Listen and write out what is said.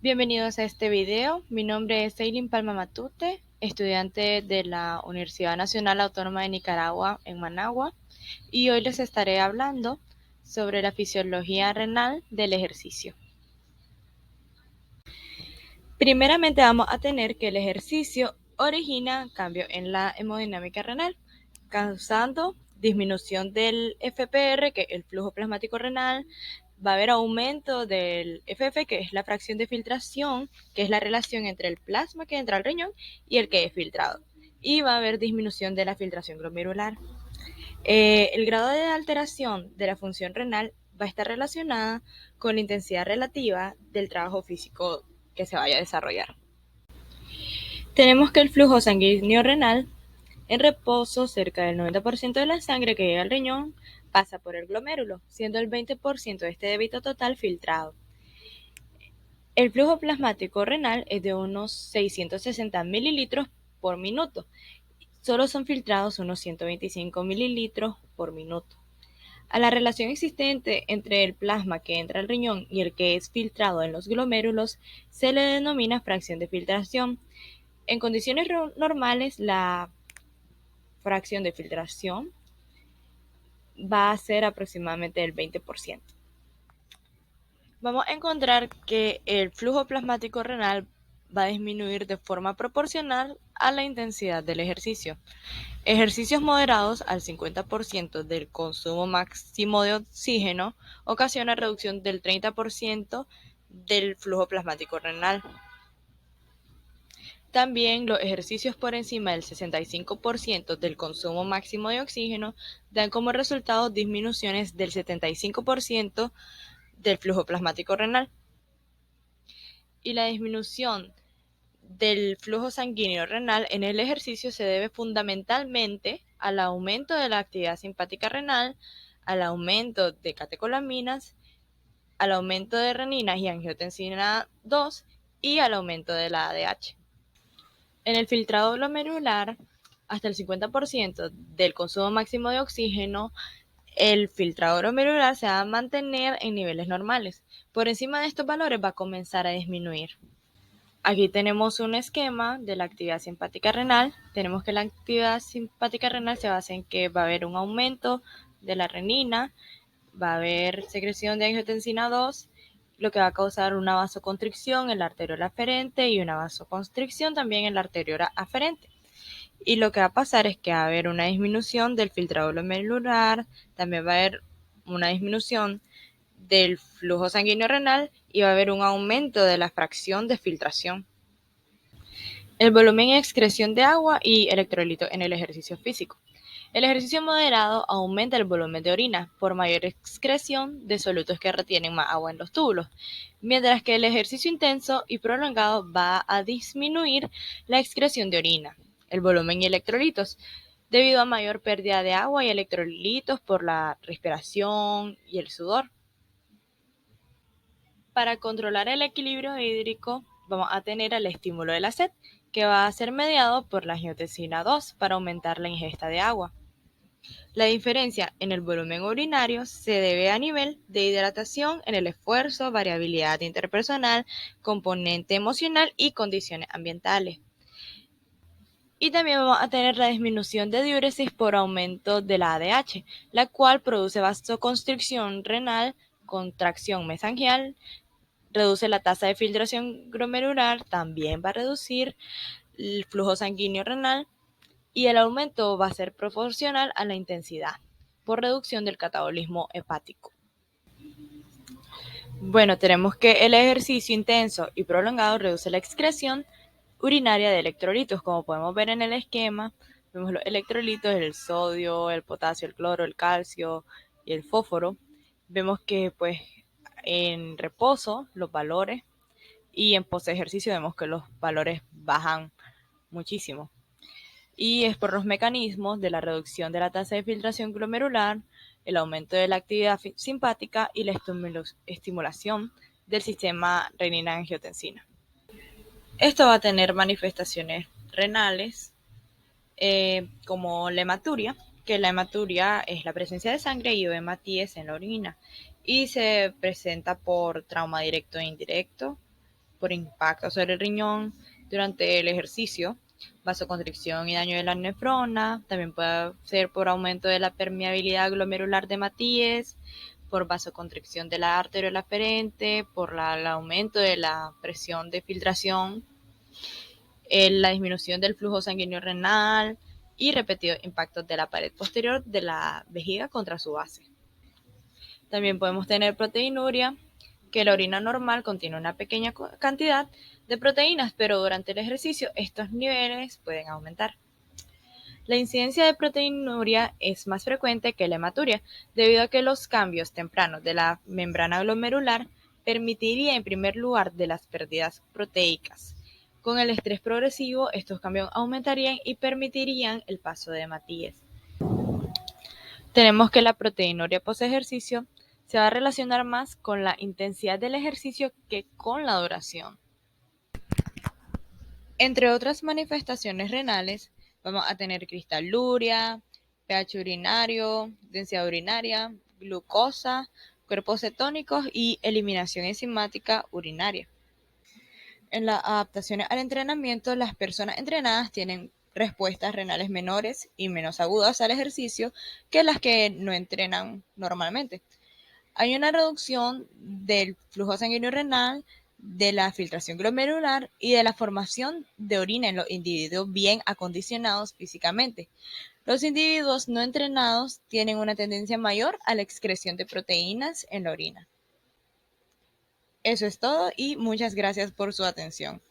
Bienvenidos a este video. Mi nombre es Eileen Palma Matute, estudiante de la Universidad Nacional Autónoma de Nicaragua en Managua, y hoy les estaré hablando sobre la fisiología renal del ejercicio. Primeramente vamos a tener que el ejercicio origina cambio en la hemodinámica renal, causando disminución del FPR, que es el flujo plasmático renal. Va a haber aumento del FF, que es la fracción de filtración, que es la relación entre el plasma que entra al riñón y el que es filtrado. Y va a haber disminución de la filtración glomerular. El grado de alteración de la función renal va a estar relacionada con la intensidad relativa del trabajo físico que se vaya a desarrollar. Tenemos que el flujo sanguíneo renal en reposo, cerca del 90% de la sangre que llega al riñón pasa por el glomérulo, siendo el 20% de este débito total filtrado. El flujo plasmático renal es de unos 660 mililitros por minuto. Solo son filtrados unos 125 mililitros por minuto. A la relación existente entre el plasma que entra al riñón y el que es filtrado en los glomérulos se le denomina fracción de filtración. En condiciones normales, la fracción de filtración va a ser aproximadamente del 20%. Vamos a encontrar que el flujo plasmático renal va a disminuir de forma proporcional a la intensidad del ejercicio. Ejercicios moderados al 50% del consumo máximo de oxígeno ocasiona reducción del 30% del flujo plasmático renal. También los ejercicios por encima del 65% del consumo máximo de oxígeno dan como resultado disminuciones del 75% del flujo plasmático renal. Y la disminución del flujo sanguíneo renal en el ejercicio se debe fundamentalmente al aumento de la actividad simpática renal, al aumento de catecolaminas, al aumento de renina y angiotensina 2 y al aumento de la ADH. En el filtrado glomerular, hasta el 50% del consumo máximo de oxígeno, el filtrado glomerular se va a mantener en niveles normales. Por encima de estos valores va a comenzar a disminuir. Aquí tenemos un esquema de la actividad simpática renal. Tenemos que la actividad simpática renal se basa en que va a haber un aumento de la renina, va a haber secreción de angiotensina 2, lo que va a causar una vasoconstricción en la arteriola aferente y una vasoconstricción también en la arteriola aferente. Y lo que va a pasar es que va a haber una disminución del filtrado glomerular, también va a haber una disminución del flujo sanguíneo renal y va a haber un aumento de la fracción de filtración. El volumen y excreción de agua y electrolitos en el ejercicio físico. El ejercicio moderado aumenta el volumen de orina por mayor excreción de solutos que retienen más agua en los túbulos, mientras que el ejercicio intenso y prolongado va a disminuir la excreción de orina, el volumen y electrolitos, debido a mayor pérdida de agua y electrolitos por la respiración y el sudor. Para controlar el equilibrio hídrico, vamos a tener el estímulo de la sed, que va a ser mediado por la angiotensina 2 para aumentar la ingesta de agua. La diferencia en el volumen urinario se debe a nivel de hidratación en el esfuerzo, variabilidad interpersonal, componente emocional y condiciones ambientales. Y también vamos a tener la disminución de diuresis por aumento de la ADH, la cual produce vasoconstricción renal, contracción mesangial, reduce la tasa de filtración glomerular, también va a reducir el flujo sanguíneo renal y el aumento va a ser proporcional a la intensidad por reducción del catabolismo hepático. Bueno, tenemos que el ejercicio intenso y prolongado reduce la excreción urinaria de electrolitos, como podemos ver en el esquema. Vemos los electrolitos, el sodio, el potasio, el cloro, el calcio y el fósforo. Vemos que pues en reposo los valores y en post ejercicio vemos que los valores bajan muchísimo. Y es por los mecanismos de la reducción de la tasa de filtración glomerular, el aumento de la actividad simpática y la estimulación del sistema renina-angiotensina. Esto va a tener manifestaciones renales como la hematuria, que la hematuria es la presencia de sangre y hematíes en la orina y se presenta por trauma directo e indirecto, por impacto sobre el riñón durante el ejercicio, vasoconstricción y daño de la nefrona, también puede ser por aumento de la permeabilidad glomerular de Matías, por vasoconstricción de la arteria aferente, por el aumento de la presión de filtración, la disminución del flujo sanguíneo renal y repetidos impactos de la pared posterior de la vejiga contra su base. También podemos tener proteinuria, que la orina normal contiene una pequeña cantidad de proteínas, pero durante el ejercicio estos niveles pueden aumentar. La incidencia de proteinuria es más frecuente que la hematuria, debido a que los cambios tempranos de la membrana glomerular permitiría en primer lugar de las pérdidas proteicas. Con el estrés progresivo, estos cambios aumentarían y permitirían el paso de Matías. Tenemos que la proteinuria post-ejercicio se va a relacionar más con la intensidad del ejercicio que con la duración. Entre otras manifestaciones renales, vamos a tener cristaluria, pH urinario, densidad urinaria, glucosa, cuerpos cetónicos y eliminación enzimática urinaria. En las adaptaciones al entrenamiento, las personas entrenadas tienen respuestas renales menores y menos agudas al ejercicio que las que no entrenan normalmente. Hay una reducción del flujo sanguíneo renal, de la filtración glomerular y de la formación de orina en los individuos bien acondicionados físicamente. Los individuos no entrenados tienen una tendencia mayor a la excreción de proteínas en la orina. Eso es todo y muchas gracias por su atención.